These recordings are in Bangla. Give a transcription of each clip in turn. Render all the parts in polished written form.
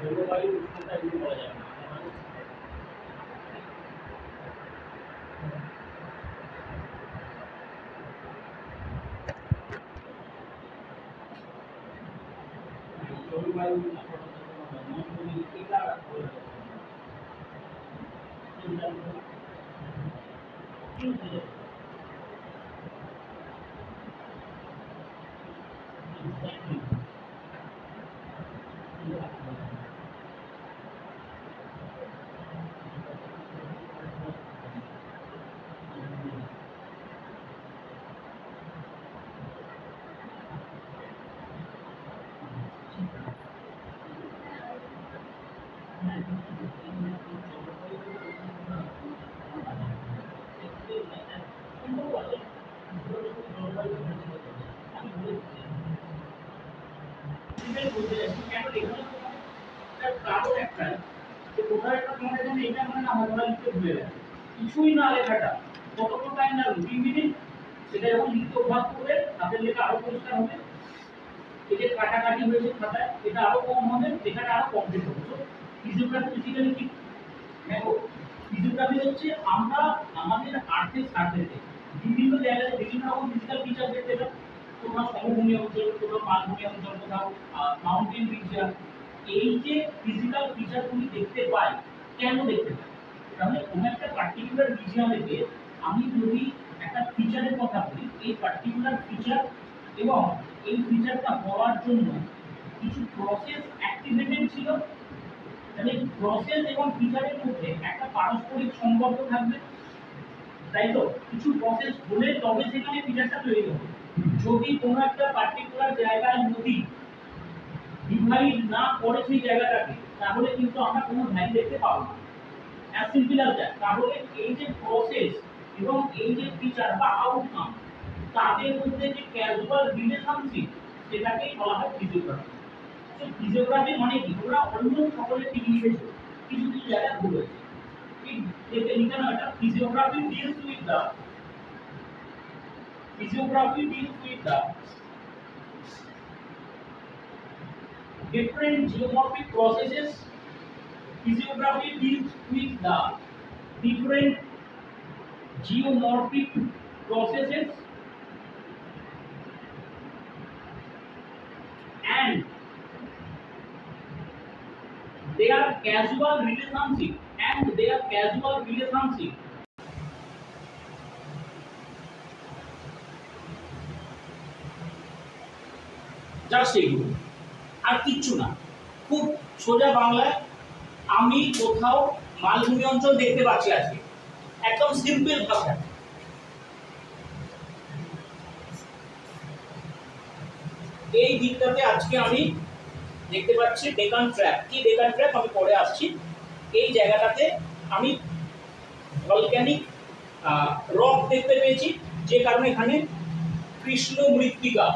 জলবায়ু উষ্ণতা এগুলো বলা যাবে না। জলবায়ু কিছুই না লেখাটা কতক্ষণ টাইম লাগবে? 3 মিনিট। সেটা যখন লিখতে অভ্যাস করবে হাতের লেখা আরো পরিষ্কার হবে, এই যে কাটাকাটি হয়েছে খাতায় এটা আরো কম হবে, লেখাটা আরো কমপ্লিট হবে। তো ফিজিওগ্রাফি বেসিক্যালি কি? দেখো, ফিজিওগ্রাফি হচ্ছে আমরা আমাদের আর্থের সার্ফেসে বিভিন্ন জায়গায় বিভিন্ন রকম ফিজিক্যাল ফিচার দেখতে পাই। তোমরা সমভূমি অঞ্চল, তোমরা মালভূমি অঞ্চল, কোথাও মাউন্টেন রিজিয়ন, এই যে ফিজিক্যাল ফিচারগুলি দেখতে পাই, কেন দেখতে পাই? তাহলে কোনো একটা পার্টিকুলার রিজিয়নেতে আমি যদি একটা ফিচারের কথা বলি, এই পার্টিকুলার ফিচার এবং এই ফিচারটা হওয়ার জন্য কিছু প্রসেস অ্যাক্টিভেটেড ছিল, তাহলে প্রসেস এবং ফিচারের মধ্যে একটা পারস্পরিক সম্পর্ক থাকবে, তাই তো? কিছু প্রসেস হলে তবে সেখানে ফিচারটা তৈরি হবে। যদি কোনো একটা পার্টিকুলার জায়গায় নদী ডিভাইড না করে সেই জায়গাটাকে, তাহলে কিন্তু আমরা কোনো ভ্যালু দেখতে পাবো না। As simple as that. তাহলে এই যে প্রসেস এবং এই যে ফিচার বা আউটকাম, তাদের মধ্যে যে ক্যাজুয়াল রিলেশনশিপ, সেটাকেই বলা হয় ফিজিওগ্রাফি। তো ফিজিওগ্রাফি মানে কি? তোমরা অন্য সকলে ঠিক লিখেছো, কিছু কিছু জায়গায় ভুল হয়েছে। ঠিক দেখে লিখে নাও, এটা physiography deals with the different geomorphic processes. Physiography deals with the different geomorphic processes and their causal relationship just এইগুলো, আর কিচ্ছু না। খুব সোজা বাংলায়, আমি কোথাও মালভূমি অঞ্চল দেখতে পাচ্ছি আজকে, একদম সিম্পল ভাষা। এই দিকটাতে আজকে আমি দেখতে পাচ্ছি ডেকান ট্র্যাপ। কি ডেকান ট্র্যাপ আমি পরে আসছি। এই জায়গাটাতে আমি ভলক্যানিক রক দেখতে পেয়েছি, যে কারণে এখানে কৃষ্ণ মৃত্তিকা,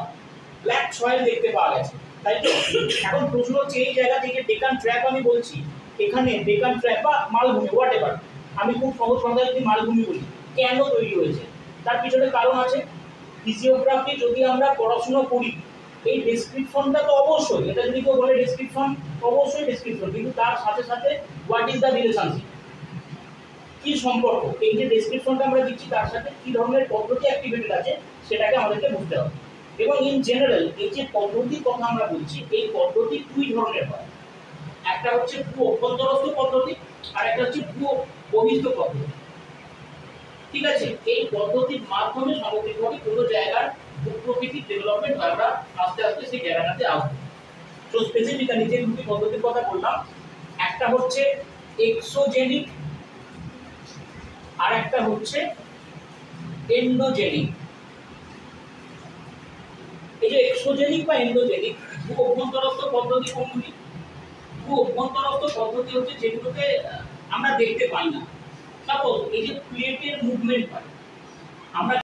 ব্ল্যাক সয়েল দেখতে পাওয়া গেছে, তাই তো? এখন প্রশ্ন হচ্ছে, এই জায়গা থেকে ডেকান ট্র্যাপ আমি বলছি, এখানে ডেকান ট্র্যাপ বা মালভূমি হোয়াট এভার, আমি খুব সহজ ভাষায় যদি মালভূমি বলি, কেন তৈরি হয়েছে? তার পিছনে কারণ আছে। ফিজিওগ্রাফি যদি আমরা পড়াশোনা করি, এই ডেসক্রিপশনটা তো অবশ্যই, এটা যদি কেউ বলে ডেসক্রিপশন, অবশ্যই ডেসক্রিপশন, কিন্তু তার সাথে সাথে হোয়াট ইজ দ্য রিলেশনশিপ, কি সম্পর্ক, এই যে ডেসক্রিপশনটা আমরা দিচ্ছি তার সাথে কি ধরনের পদ্ধতি অ্যাক্টিভেটেড আছে, সেটাকে আমাদেরকে বুঝতে হবে। এবং ইন জেনারেল এই যে পদ্ধতির কথা আমরা বলছি, এই পদ্ধতি দুই ধরনের হয়। একটা হচ্ছে ভূ অভ্যন্তরস্থ পদ্ধতি, আর একটা হচ্ছে ভূ বহিস্থ পদ্ধতি। ঠিক আছে? এই পদ্ধতির মাধ্যমে সামগ্রিকভাবে কোনো জায়গার ভূপ্রকৃতির ডেভেলপমেন্ট হয়, আমরা আস্তে আস্তে সেই জায়গাটাতে আসবো। তো স্পেসিফিক্যালি যে দুটি পদ্ধতির কথা বললাম, একটা হচ্ছে এক্সোজেনিক আর একটা হচ্ছে এন্ডোজেনিক। এই যে এক্সোজেনিক বা এন্ডোজেনিক, ভূ অভ্যন্তরস্থ পদ্ধতি কোনগুলি? ভূ অভ্যন্তরস্থ পদ্ধতি হচ্ছে যেগুলোকে আমরা দেখতে পাই না। সাপোজ এই যে প্লেটের মুভমেন্ট হয়, আমরা